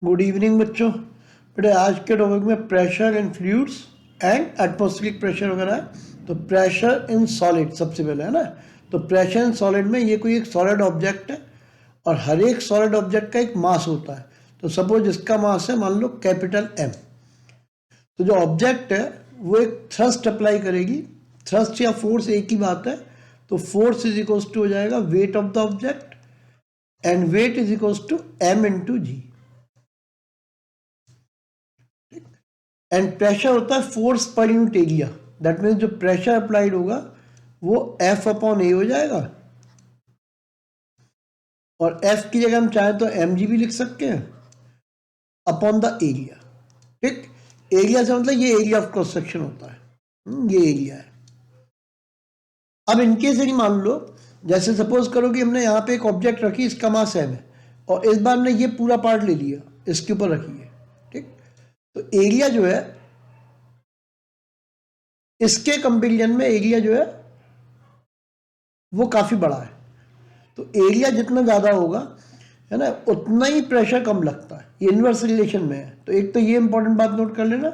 Good evening बच्चों। बेटे आज के टॉपिक में pressure in fluids and atmospheric pressure वगैरह है। तो प्रेशर इन सॉलिड सबसे पहले है ना। तो प्रेशर इन सॉलिड में ये कोई एक सॉलिड ऑब्जेक्ट है और हर एक सॉलिड ऑब्जेक्ट का एक मास होता है। तो सपोज इसका मास है मान लो कैपिटल एम। तो जो ऑब्जेक्ट है वो एक थ्रस्ट अप्लाई करेगी। थ्रस्ट या फोर्स एक ही बात है। तो फोर्स इज इक्वल्स टू हो जाएगा weight of the object and weight is equals to M into G. And pressure होता है फोर्स पर यूनिट एरिया। दैट मीन्स जो प्रेशर अप्लाइड होगा वो F अपॉन ए हो जाएगा और F की जगह हम चाहें तो mg भी लिख सकते हैं अपॉन द एरिया। ठीक, एरिया से मतलब ये एरिया ऑफ क्रॉस सेक्शन होता है। ये एरिया है। अब इनकेस यदि मान लो जैसे सपोज करो कि हमने यहाँ पे एक ऑब्जेक्ट रखी, इसका मास m है और इस बार हमने ये पूरा पार्ट ले लिया, इसके ऊपर रखी है। ठीक, तो एरिया जो है इसके कंपेरिजन में एरिया जो है वो काफ़ी बड़ा है। तो एरिया जितना ज़्यादा होगा है ना उतना ही प्रेशर कम लगता है। ये इन्वर्स रिलेशन में है। तो एक तो ये इंपॉर्टेंट बात नोट कर लेना,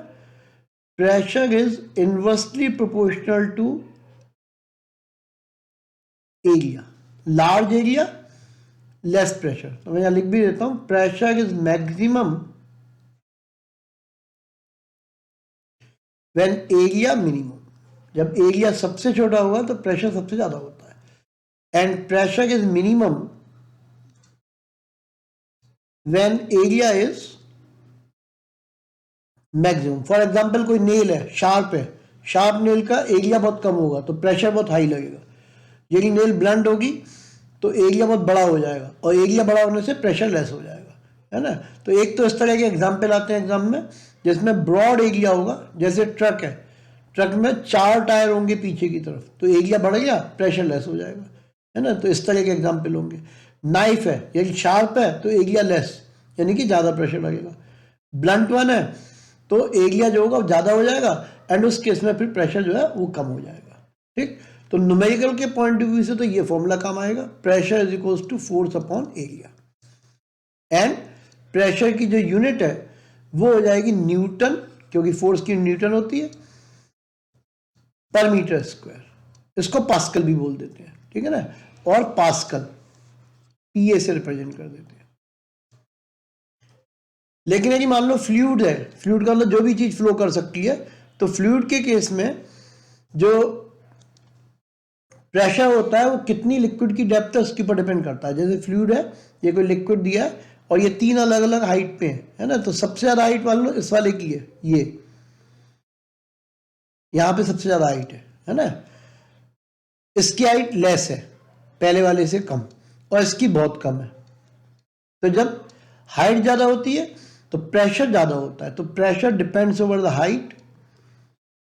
pressure is inversely proportional to area. Large area less pressure. तो मैं यहाँ लिख भी देता हूँ, pressure is maximum when area minimum. जब एरिया सबसे छोटा होगा तो प्रेशर सबसे ज़्यादा होता है। And pressure is minimum when area is maximum. For example कोई नेल है, शार्प है, शार्प नेल का एरिया बहुत कम होगा तो प्रेशर बहुत हाई लगेगा। यदि नेल ब्लंट होगी तो एरिया बहुत बड़ा हो जाएगा और एरिया बड़ा होने से प्रेशर लेस हो जाएगा, है ना। तो एक तो इस तरह के एग्जाम्पल आते हैं एग्जाम में जिसमें ब्रॉड एरिया होगा। जैसे ट्रक है, ट्रक में 4 टायर होंगे पीछे की तरफ, तो एरिया बढ़ गया, प्रेशर लेस हो जाएगा, है ना। तो इस तरह के एग्जाम्पल होंगे। नाइफ है, यदि शार्प है तो एरिया लेस, यानी कि ज़्यादा प्रेशर लगेगा। ब्लंट वन है तो एरिया जो होगा ज़्यादा हो जाएगा एंड उस केस में फिर प्रेशर जो है वो कम हो जाएगा। ठीक, तो न्यूमेरिकल के पॉइंट ऑफ व्यू से तो ये फॉर्मूला काम आएगा, pressure is equals to force upon area. And pressure की जो यूनिट है वो हो जाएगी न्यूटन, क्योंकि फोर्स की न्यूटन होती है, पर मीटर स्क्वायर। इसको पास्कल भी बोल देते हैं, ठीक है ना, और पास्कल पीए से रिप्रेजेंट कर देते हैं। लेकिन यदि मान लो फ्लूइड है, फ्लूइड का मतलब जो भी चीज फ्लो कर सकती है, तो फ्लूइड के केस में जो प्रेशर होता है वो कितनी लिक्विड की डेप्थ है उसके ऊपर डिपेंड करता है। जैसे फ्लूइड है, ये कोई लिक्विड दिया है और ये 3 अलग अलग हाइट पे है ना। तो सबसे ज्यादा हाइट मान लो इस वाले की है, ये यहाँ पे सबसे ज्यादा हाइट है ना। इसकी हाइट लेस है पहले वाले से कम और इसकी बहुत कम है। तो जब हाइट ज्यादा होती है तो प्रेशर ज्यादा होता है। तो pressure depends over the height,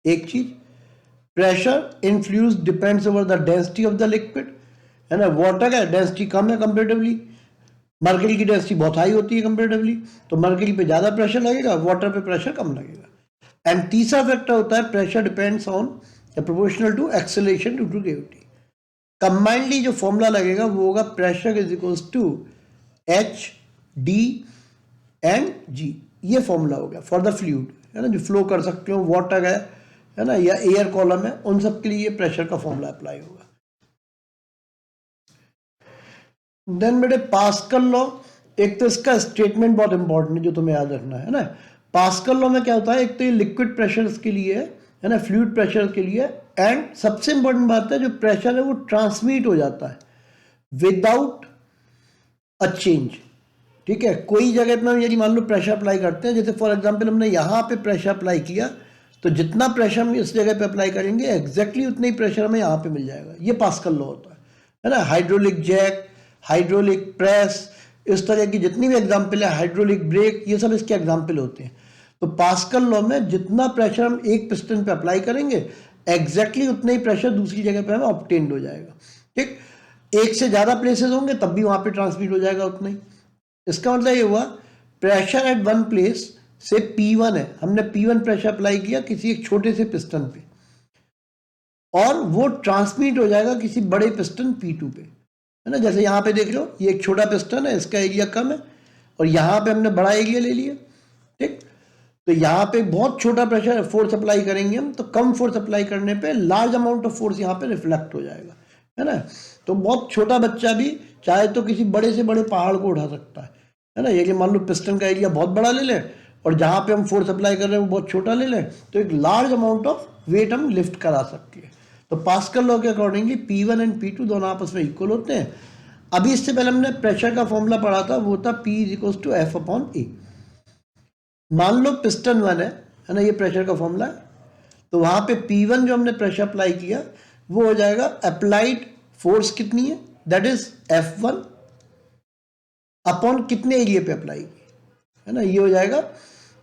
एक चीज। Pressure in fluids depends over the density of the liquid, है ना। वाटर का डेंसिटी कम है कंपेरेटिवली, मर्करी की डेंसिटी बहुत हाई होती है कंपेरेटिवली, तो मर्करी पे ज्यादा प्रेशर लगेगा, वाटर पे प्रेशर कम लगेगा। एंड तीसरा फैक्टर होता है pressure depends on proportional to acceleration due to gravity. Combinedly जो फॉर्मूला लगेगा वो होगा pressure is equals to h d and g. ये फॉर्मूला हो गया फॉर द फ्लूइड, है ना, जो फ्लो कर सकते हो, वाटर है ना, या एयर कॉलम है, उन सब के लिए ये प्रेशर का फॉर्मूला अप्लाई होगा। देन बेटे पास्कल लॉ, एक तो इसका स्टेटमेंट बहुत इंपॉर्टेंट है जो तुम्हें याद रखना है ना। पास्कल लॉ में क्या होता है, एक तो ये लिक्विड प्रेशर के लिए है ना, फ्लूइड प्रेशर के लिए। एंड सबसे इंपॉर्टेंट बात है जो प्रेशर है वो ट्रांसमिट हो जाता है विदाउट अ चेंज। ठीक है, कोई जगह पे यदि मान लो प्रेशर अप्लाई करते हैं, जैसे फॉर एग्जांपल हमने यहाँ पे प्रेशर अप्लाई किया, तो जितना प्रेशर हम इस जगह पे अप्लाई करेंगे एग्जैक्टली उतना ही प्रेशर हमें यहाँ पे मिल जाएगा। ये पास्कल लॉ होता है ना। हाइड्रोलिक जैक, हाइड्रोलिक प्रेस, इस तरह की जितनी भी एग्जाम्पल है, हाइड्रोलिक ब्रेक, ये सब इसके एग्जाम्पल होते हैं। तो पास्कल लॉ में जितना प्रेशर हम एक पिस्टन पे अप्लाई करेंगे एग्जैक्टली उतना ही प्रेशर दूसरी जगह पे हमें ऑब्टेन्ड हो जाएगा। ठीक, एक से ज्यादा प्लेसेस होंगे तब भी वहां पे ट्रांसमिट हो जाएगा उतना ही। इसका मतलब ये हुआ प्रेशर एट वन प्लेस से P1 है, हमने P1 प्रेशर अप्लाई किया किसी एक छोटे से पिस्टन पे और वो ट्रांसमिट हो जाएगा किसी बड़े पिस्टन P2 पे, है ना। जैसे यहाँ पे देख लो, ये एक छोटा पिस्टन है, इसका एरिया कम है और यहाँ पे हमने बड़ा एरिया ले लिया, ठीक। तो यहाँ पे बहुत छोटा प्रेशर फोर्स अप्लाई करेंगे हम, तो कम फोर्स अप्लाई करने पे लार्ज अमाउंट ऑफ फोर्स यहाँ पे रिफ्लेक्ट हो जाएगा, है ना। तो बहुत छोटा बच्चा भी चाहे तो किसी बड़े से बड़े पहाड़ को उठा सकता है ना। ये कि मान लो पिस्टन का एरिया बहुत बड़ा ले लें और जहाँ पे हम फोर्स अप्लाई कर रहे हैं वो बहुत छोटा ले लें, तो एक लार्ज अमाउंट ऑफ वेट हम लिफ्ट करा सकते हैं। तो पास्कल लॉ के अकॉर्डिंगली P1 एंड P2 दोनों आपस में इक्वल होते हैं। अभी इससे पहले हमने प्रेशर का फॉर्मूला पढ़ा था, वो था P = F/A। मान लो पिस्टन 1 है ना, ये प्रेशर का फॉर्मूला है। तो वहाँ पे P1 जो हमने प्रेशर अप्लाई किया वो हो जाएगा अप्लाइड फोर्स कितनी है, दैट इज F1 अपॉन कितने एरिया पे अप्लाई की, है ना, ये हो जाएगा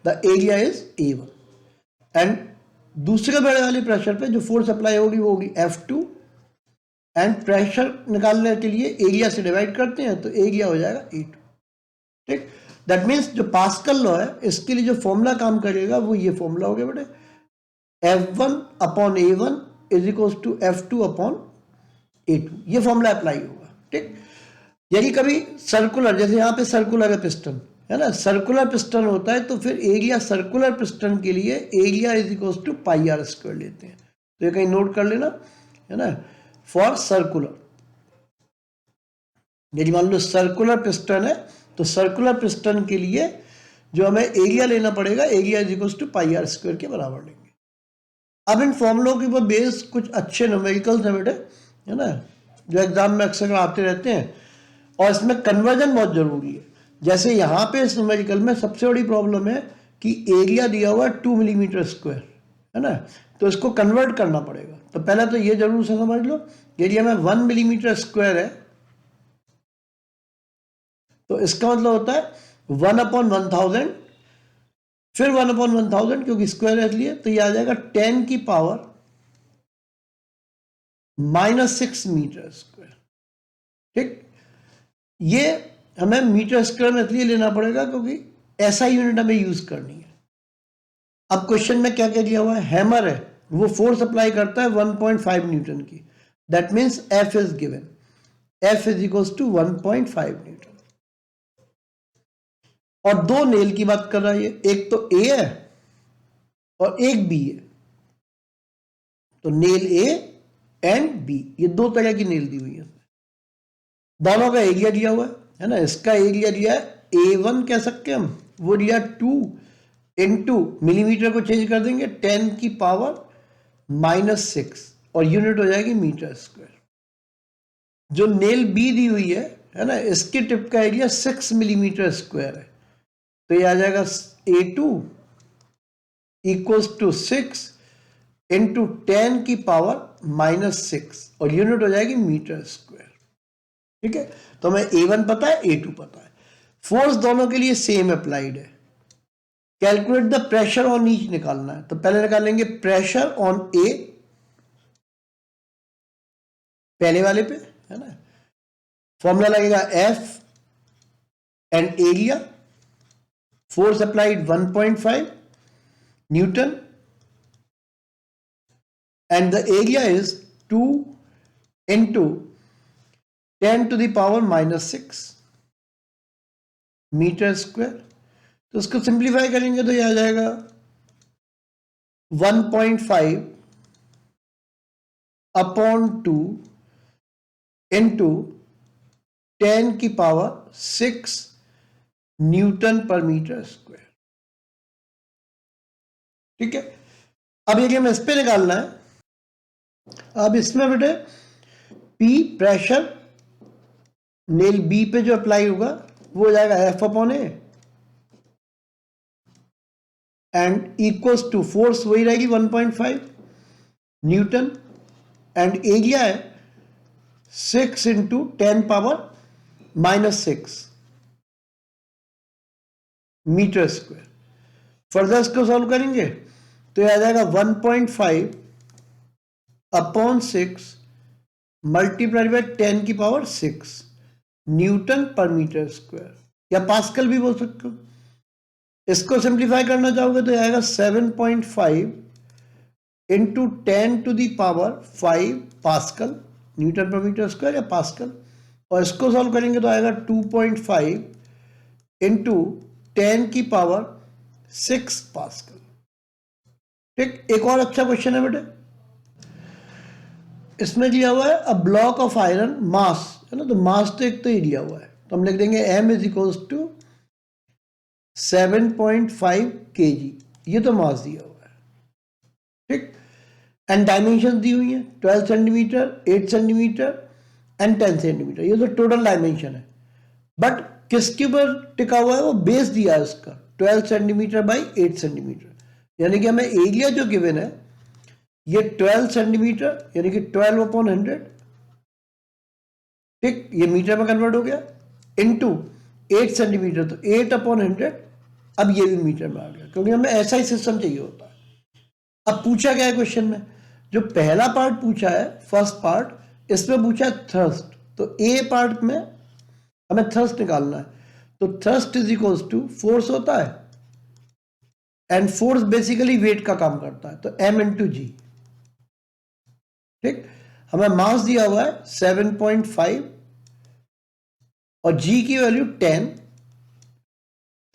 the area is A1। And दूसरे बड़े वाले प्रेशर पे जो फोर्स अप्लाई होगी वो होगी F2 एंड प्रेशर निकालने के लिए एरिया से डिवाइड करते हैं तो एरिया हो जाएगा A2, ठीक। दैट मीन्स जो पास्कल लॉ है इसके लिए जो फॉर्मूला काम करेगा वो ये फॉर्मूला हो गया बेटे, F1/A1 = F2/A2, ये फॉर्मूला अप्लाई होगा, ठीक। यदि कभी सर्कुलर, जैसे यहाँ पे सर्कुलर है पिस्टन, है ना, सर्कुलर पिस्टन होता है तो फिर एरिया सर्कुलर पिस्टन के लिए एरिया = πr² लेते हैं। तो ये कहीं नोट कर लेना, है ना, फॉर सर्कुलर। यदि मान लो सर्कुलर पिस्टन है तो सर्कुलर पिस्टन के लिए जो हमें एरिया लेना पड़ेगा, एरिया = πr² के बराबर लेंगे। अब इन फॉर्मूलों के ऊपर बेस कुछ अच्छे न्यूमेरिकल्स हैं बेटे, है ना, जो एग्जाम में अक्सर आते रहते हैं, और इसमें कन्वर्जन बहुत जरूरी है। जैसे यहाँ पे इस न्यूमेरिकल में सबसे बड़ी प्रॉब्लम है कि एरिया दिया हुआ है 2 mm², है ना, तो इसको कन्वर्ट करना पड़ेगा। तो पहले तो ये जरूर से समझ लो, एरिया में 1 mm² है तो इसका मतलब होता है 1/1000, फिर 1/1000 क्योंकि स्क्वायर है इसलिए, तो ये आ जाएगा 10 की पावर -6 m², ठीक। ये हमें मीटर² में इसलिए लेना पड़ेगा क्योंकि ऐसा यूनिट हमें यूज करनी है। अब क्वेश्चन में क्या क्या दिया हुआ है, हैमर है वो फोर्स अप्लाई करता है 1.5 न्यूटन की, that means F is given, F = 1.5 Newton. और दो नेल की बात कर रहा है ये, एक तो A है और एक B है, तो नेल A एंड B, ये दो तरह की नेल दी हुई है। दोनों का एरिया दिया हुआ है ना, इसका एरिया दिया है A1 कह सकते हैं हम, वो दिया 2 × मिलीमीटर को चेंज कर देंगे 10 की पावर -6 और यूनिट हो जाएगी मीटर²। जो नेल B दी हुई है ना, इसकी टिप का एरिया 6 mm² है, तो ये आ जाएगा A2 = 6 × 10 की पावर -6 और यूनिट हो जाएगी मीटर², ठीक है। तो हमें A1 पता है, A2 पता है, फोर्स दोनों के लिए सेम अप्लाइड है। Calculate the pressure on each निकालना है, तो पहले निकालेंगे प्रेशर ऑन A, पहले वाले पे, है ना, फॉर्मूला लगेगा F and area, force applied 1.5 Newton and the area is 2 × 10⁻⁻⁶ मीटर²। तो उसको सिंप्लीफाई करेंगे तो ये आ जाएगा 1.5/2 × 10⁻⁶ Nm/m², ठीक है। अब ये हमें इस पे निकालना है। अब इसमें बेटे P प्रेशर नेल B पे जो अप्लाई होगा वो हो जाएगा F/A and equals to force वही रहेगी 1.5 न्यूटन एंड एरिया है 6 × 10⁻⁻⁶ मीटर²। फर्दर इसको सॉल्व करेंगे तो यह आ जाएगा 1.5/6 मल्टीप्लाई बाय 10 की पावर 6 Nm/m², या पास्कल भी बोल सकते हो। इसको सिंप्लीफाई करना चाहोगे तो आएगा 7.5 × 10⁵ पास्कल Nm/m² या पास्कल, और इसको सॉल्व करेंगे तो आएगा 2.5 इंटू 10⁶ पास्कल। ठीक, एक और अच्छा क्वेश्चन है बेटे, इसमें दिया हुआ है अ ब्लॉक ऑफ आयरन मास, है ना, तो मास तो एक तो ही दिया हुआ है, तो हम लिख देंगे m is equals to 7.5 kg, ये तो मास दिया हुआ है। ठीक, एंड डायमेंशन दी हुई है 12 सेंटीमीटर, 8 सेंटीमीटर एंड 10 सेंटीमीटर, ये तो टोटल डायमेंशन है। बट किसके ऊपर टिका हुआ है, वो बेस दिया है उसका 12 सेंटीमीटर बाई 8 सेंटीमीटर, यानी कि हमें एरिया जो गिवन है ये 12 सेंटीमीटर यानी कि 12/100, ठीक, ये मीटर में कन्वर्ट हो गया, इनटू 8 सेंटीमीटर तो 8/100, अब ये भी मीटर में आ गया, क्योंकि हमें ऐसा ही सिस्टम चाहिए होता है। अब पूछा क्या है क्वेश्चन में, जो पहला पार्ट पूछा है फर्स्ट पार्ट, इसमें पूछा है थ्रस्ट, तो ए पार्ट में हमें थ्रस्ट निकालना है, तो thrust is equals to force होता है, एंड फोर्स बेसिकली वेट का काम करता है, तो m इंटू जी। ठीक, हमें मास दिया हुआ है 7.5 और g की वैल्यू 10,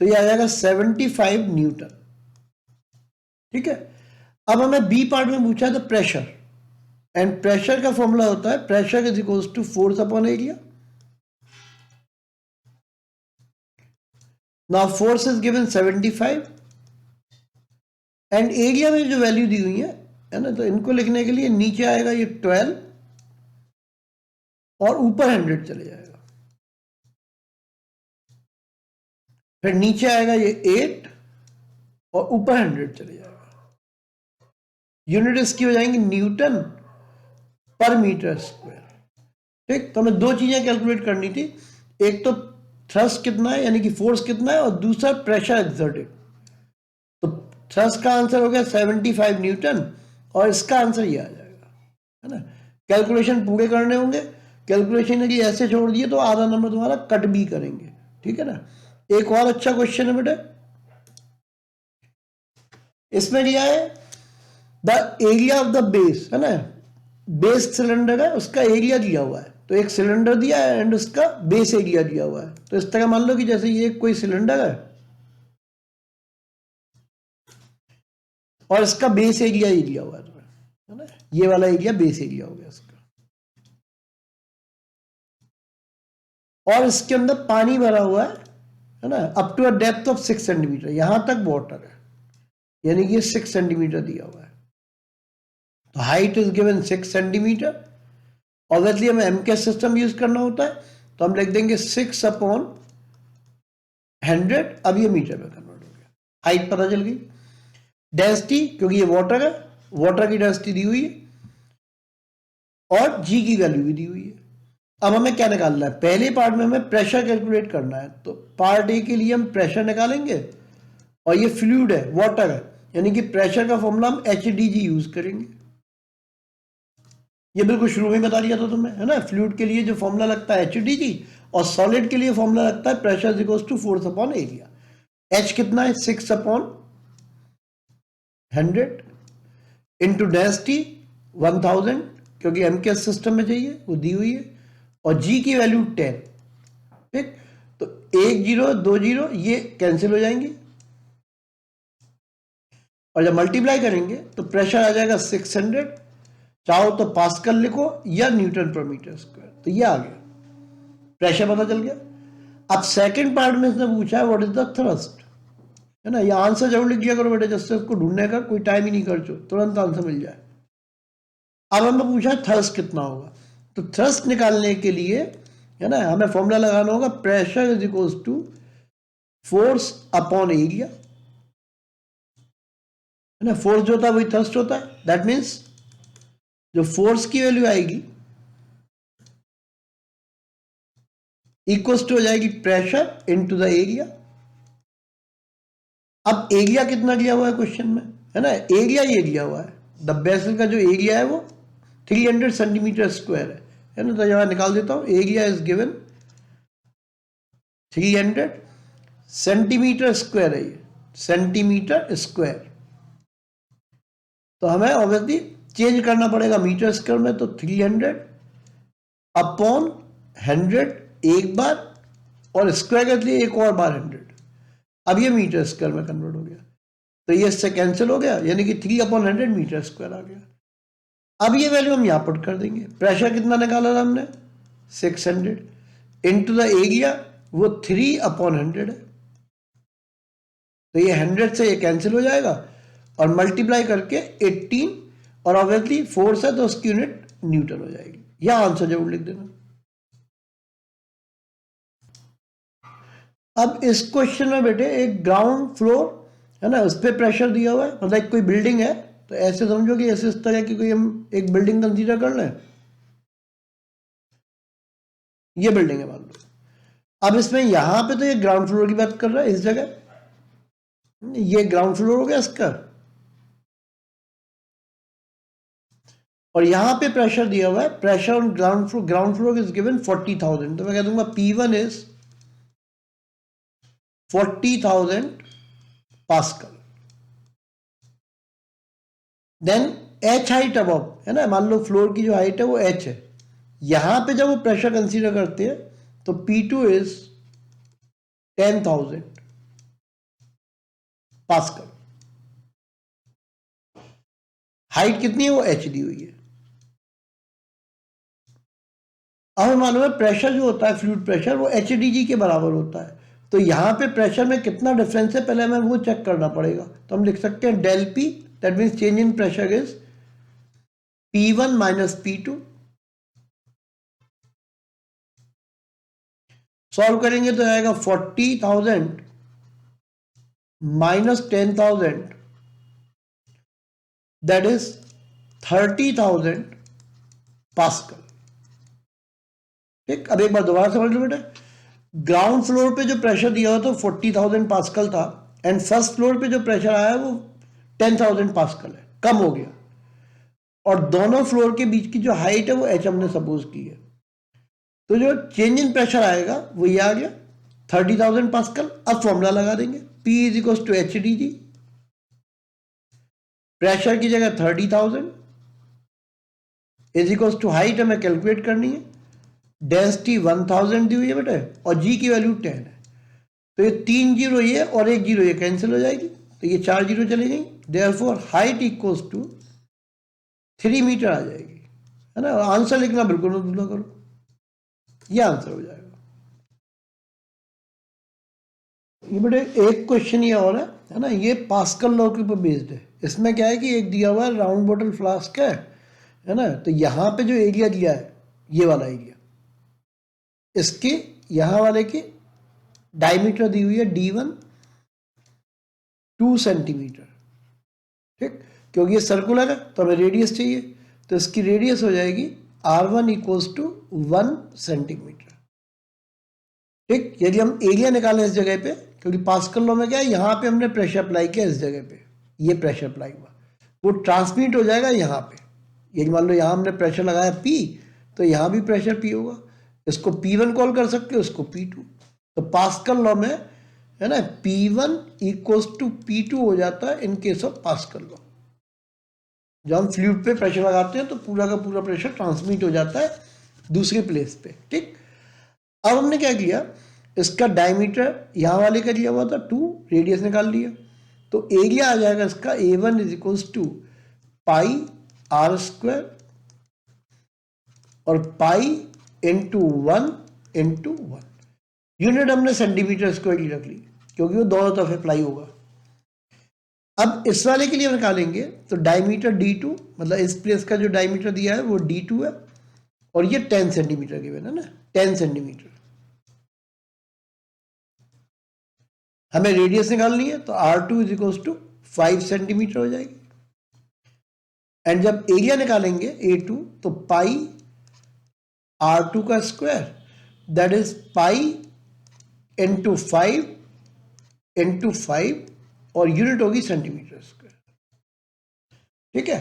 तो ये आ जाएगा 75 न्यूटन। ठीक है, अब हमें बी पार्ट में पूछा है तो प्रेशर, एंड प्रेशर का फॉर्मूला होता है pressure is equals to force upon area. Now force is given 75 and area में जो वैल्यू दी हुई है ना, तो इनको लिखने के लिए नीचे आएगा ये 12 और ऊपर 100 चले जाएगा, फिर नीचे आएगा ये 8 और ऊपर 100 चले जाएगा। यूनिट इसकी हो जाएंगी न्यूटन पर मीटर स्क्वायर। ठीक, तो हमें दो चीजें कैलकुलेट करनी थी, एक तो थ्रस्ट कितना है यानी कि फोर्स कितना है, और दूसरा प्रेशर एक्सर्टेड। तो थ्रस्ट का आंसर हो गया 75 न्यूटन और इसका आंसर ये आ जाएगा, है ना। कैलकुलेशन पूरे करने होंगे, कैलकुलेशन यदि ऐसे छोड़ दिए तो आधा नंबर तुम्हारा कट भी करेंगे। ठीक है ना। एक और अच्छा क्वेश्चन है बेटे, इसमें दिया है the area of the base, है ना, बेस सिलेंडर है उसका एरिया दिया हुआ है, तो एक सिलेंडर दिया है एंड उसका बेस एरिया दिया हुआ है। तो इस तरह मान लो कि जैसे ये कोई सिलेंडर है और इसका बेस एरिया ही दिया हुआ है ना, ये वाला एरिया बेस एरिया हो गया इसका, और इसके अंदर पानी भरा हुआ है ना, up to a depth of 6 centimetre, यहां तक वाटर है, यानी कि 6 सेंटीमीटर दिया हुआ है। तो height is given 6 centimetre, obviously हमें एम के सिस्टम यूज करना होता है, तो हम लिख देंगे 6/100, अब ये मीटर में कन्वर्ट हो गया, हाइट पता चल गई। डेंसिटी, क्योंकि ये वाटर है, वाटर की डेंसिटी दी हुई है और जी की वैल्यू भी दी हुई है। अब हमें क्या निकालना है, पहले पार्ट में हमें प्रेशर कैलकुलेट करना है, तो पार्ट ए के लिए हम प्रेशर निकालेंगे, और ये फ्लूइड है, वाटर है, यानी कि प्रेशर का फॉर्मूला हम HDG यूज करेंगे। ये बिल्कुल शुरू में बता दिया था तुम्हें, है ना, फ्लूइड के लिए जो फॉर्मूला लगता है HDG, और सॉलिड के लिए फॉर्मूला लगता है pressure is equals to force upon area. H कितना है, 6/100 इंटू डेंसिटी 1000, क्योंकि एम के सिस्टम में चाहिए, वो दी हुई है, और जी की वैल्यू 10। ठीक, तो 1 0 2 0 ये कैंसिल हो जाएंगे, और जब मल्टीप्लाई करेंगे तो प्रेशर आ जाएगा 600, चाहो तो पास्कल लिखो या न्यूटन पर मीटर स्क्वायर, तो ये आ गया, प्रेशर पता चल गया। अब सेकंड पार्ट में इसने पूछा है व्हाट इज द थ्रस्ट, है ना, ये आंसर जरूर लिख दिया करो बेटे, जिससे उसको ढूंढने का कोई टाइम ही नहीं खर्चो, तुरंत आंसर मिल जाए। अब हमें पूछा है थ्रस्ट कितना होगा, तो थ्रस्ट निकालने के लिए, है ना, हमें फॉर्मूला लगाना होगा pressure is equals to force upon area, है ना, फोर्स जो होता है वही थ्रस्ट होता है, दैट मीन्स जो फोर्स की वैल्यू आएगी इक्वल्स टू हो जाएगी प्रेशर इनटू द एरिया। अब एरिया कितना दिया हुआ है क्वेश्चन में, है ना, एरिया ये दिया हुआ है, द बेसल का जो एरिया है वो 300 सेंटीमीटर स्क्वायर है ना, तो यहां निकाल देता हूं, area is given 300 centimetre square है, ये सेंटीमीटर स्क्वायर, तो हमें ऑब्वियसली चेंज करना पड़ेगा मीटर स्क्वायर में, तो 300 अपॉन 100 एक बार, और स्क्वायर कर लिए एक और बार 100, अब ये मीटर स्क्वायर में कन्वर्ट हो गया, तो ये इससे कैंसिल हो गया, यानी कि 3/100 मीटर स्क्वायर आ गया। अब ये वैल्यू हम यहाँ पुट कर देंगे। प्रेशर कितना निकाला था हमने 600 इंटू द एरिया, वो 3/100 है, तो ये 100 से ये कैंसिल हो जाएगा और मल्टीप्लाई करके 18, और ऑब्वियसली फोर्स है तो उसकी यूनिट न्यूटन हो जाएगी। यह आंसर जरूर लिख देना। अब इस क्वेश्चन में बेटे एक ग्राउंड फ्लोर है ना, उस पर प्रेशर दिया हुआ है, मतलब कोई बिल्डिंग है, तो ऐसे समझो कि ऐसे इस तरह की कोई हम एक बिल्डिंग कंसीडर कर लें, ये बिल्डिंग है मान लो। अब इसमें यहां पे तो ये ग्राउंड फ्लोर की बात कर रहा है, इस जगह ये ग्राउंड फ्लोर हो गया इसका, और यहां पे प्रेशर दिया हुआ है, pressure on ground floor is given 40,000, तो मैं कह दूंगा P1 is 40,000 pascal. Then H height अब है ना, मान लो फ्लोर की जो हाइट है वो H है, यहां पे जब वो प्रेशर कंसीडर करते हैं तो P2 इज 10,000 पास्कल। हाइट कितनी है वो H दी हुई है। अब मालूम है प्रेशर जो होता है फ्लूइड प्रेशर वो HDG के बराबर होता है, तो यहां पे प्रेशर में कितना डिफरेंस है पहले हमें वो चेक करना पड़ेगा। तो हम लिख सकते हैं del P, that means change in pressure is P1 minus P2। Solve करेंगे तो आएगा 40,000 माइनस 10,000, दैट इज 30,000 पास्कल। ठीक, अब एक बार दोबारा समझ लो बेटा, ग्राउंड फ्लोर पे जो प्रेशर दिया हुआ था 40,000 पास्कल था, एंड फर्स्ट फ्लोर पे जो प्रेशर आया है वो 10,000 पास्कल है, कम हो गया, और दोनों फ्लोर के बीच की जो हाइट है वो H हमने सपोज की है, तो जो चेंज इन प्रेशर आएगा वो ये आ गया 30,000 पास्कल। अब फॉर्मूला लगा देंगे, P is equal to HDG, pressure की जगह 30,000 इज इक्वल टू हाइट हमें कैलकुलेट करनी है, डेंसिटी 1000 दी हुई है बेटे, और G की वैल्यू 10 है, तो ये 3 जीरो ये और 1 जीरो ये कैंसिल हो जाएगी, तो ये 4 जीरो चली गई, therefore height equals to 3 metre आ जाएगी, है ना। आंसर लिखना बिल्कुल मत भूला करो, ये आंसर हो जाएगा। ये बेटे एक क्वेश्चन ये और है ना, ये पास्कल लॉ के ऊपर बेस्ड है। इसमें क्या है कि एक दिया हुआ है राउंड बॉटल फ्लास्क है ना, तो यहाँ पे जो एरिया दिया है ये वाला एरिया, इसके यहाँ वाले की डायमीटर दी हुई है D1 2 सेंटीमीटर। ठीक, क्योंकि ये सर्कुलर है तो हमें रेडियस चाहिए, तो इसकी रेडियस हो जाएगी R1 इक्वल्स टू 1 सेंटीमीटर। ठीक, यदि हम एरिया निकालें इस जगह पे, क्योंकि पास्कल लॉ में क्या है, यहाँ पे हमने प्रेशर अप्लाई किया इस जगह पे, ये प्रेशर अप्लाई हुआ, वो ट्रांसमिट हो जाएगा यहाँ पे। यदि मान लो यहाँ हमने प्रेशर लगाया P, तो यहाँ भी प्रेशर P होगा, इसको P1 कॉल कर सकते हो, इसको P2। तो पास्कल लॉ में है ना P1 इक्वल्स टू P2 हो जाता है in case of pascal law. जब हम फ्लूइड पे प्रेशर लगाते हैं तो पूरा का पूरा प्रेशर ट्रांसमिट हो जाता है दूसरे प्लेस पे। ठीक, अब हमने क्या किया, इसका डायमीटर यहाँ वाले का दिया हुआ था 2, रेडियस निकाल लिया, तो एरिया आ जाएगा इसका A1 is equals to pi R square और पाई इंटू 1 इंटू 1। यूनिट हमने सेंटीमीटर स्क्वायर की रख ली क्योंकि वो दोनों तरफ अप्लाई होगा। अब इस वाले के लिए निकालेंगे तो डायमीटर D2, मतलब इस प्लेस का जो डायमीटर दिया है वो D2 है, और ये 10 सेंटीमीटर गिवन है ना, 10 सेंटीमीटर। हमें रेडियस निकालनी है तो R2 is equal to 5 centimetre हो जाएगी, एंड जब एरिया निकालेंगे A2 तो पाई R2 का square, that is pi into 5 into 5, और यूनिट होगी सेंटीमीटर स्क्वायर। ठीक है,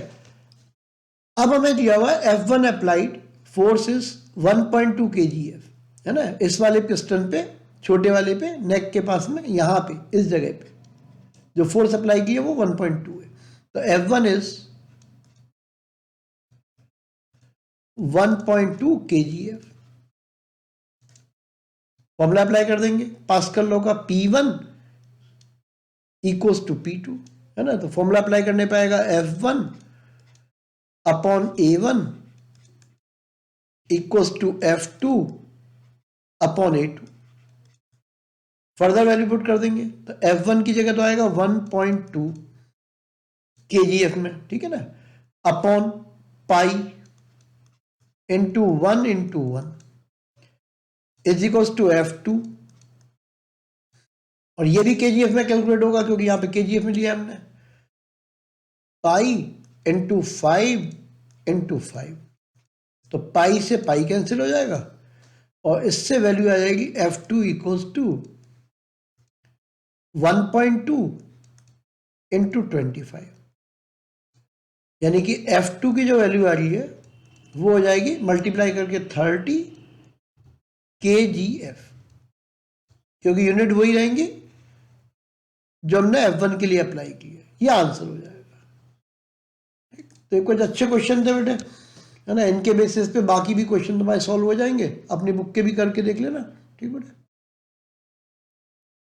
अब हमें दिया हुआ है F1 applied force is 1.2 kgf, है ना, इस वाले पिस्टन पे, छोटे वाले पे, नेक के पास में, यहाँ पे इस जगह पे जो फोर्स अप्लाई की है वो 1.2 है, तो F1 is 1.2 kgf। Formula apply कर देंगे पास्कल लॉ का, P1 इक्वल्स टू P2, है ना। तो फॉर्मूला अप्लाई करने पाएगा F1 upon A1 equals to F2 upon A2। Further value put कर देंगे तो F1 की जगह तो आएगा 1.2 kgf में, ठीक है ना, upon pi into 1 into 1 is equals to F2, और ये भी kgf में कैलकुलेट होगा क्योंकि यहां पे kgf में लिया हमने, पाई इंटू 5 इंटू 5, तो पाई से पाई कैंसिल हो जाएगा और इससे वैल्यू आ जाएगी F2 इक्वल्स टू 1.2 इंटू 25, यानी कि F2 की जो वैल्यू आ रही है वो हो जाएगी मल्टीप्लाई करके 30 kgf, क्योंकि यूनिट वही रहेंगी जो हमने F1 के लिए अप्लाई की है। ये आंसर हो जाएगा। तो कुछ अच्छे क्वेश्चन थे बेटे, है ना। इनके बेसिस पे बाकी भी क्वेश्चन तुम्हारे सॉल्व हो जाएंगे, अपनी बुक के भी करके देख लेना, ठीक बेटे।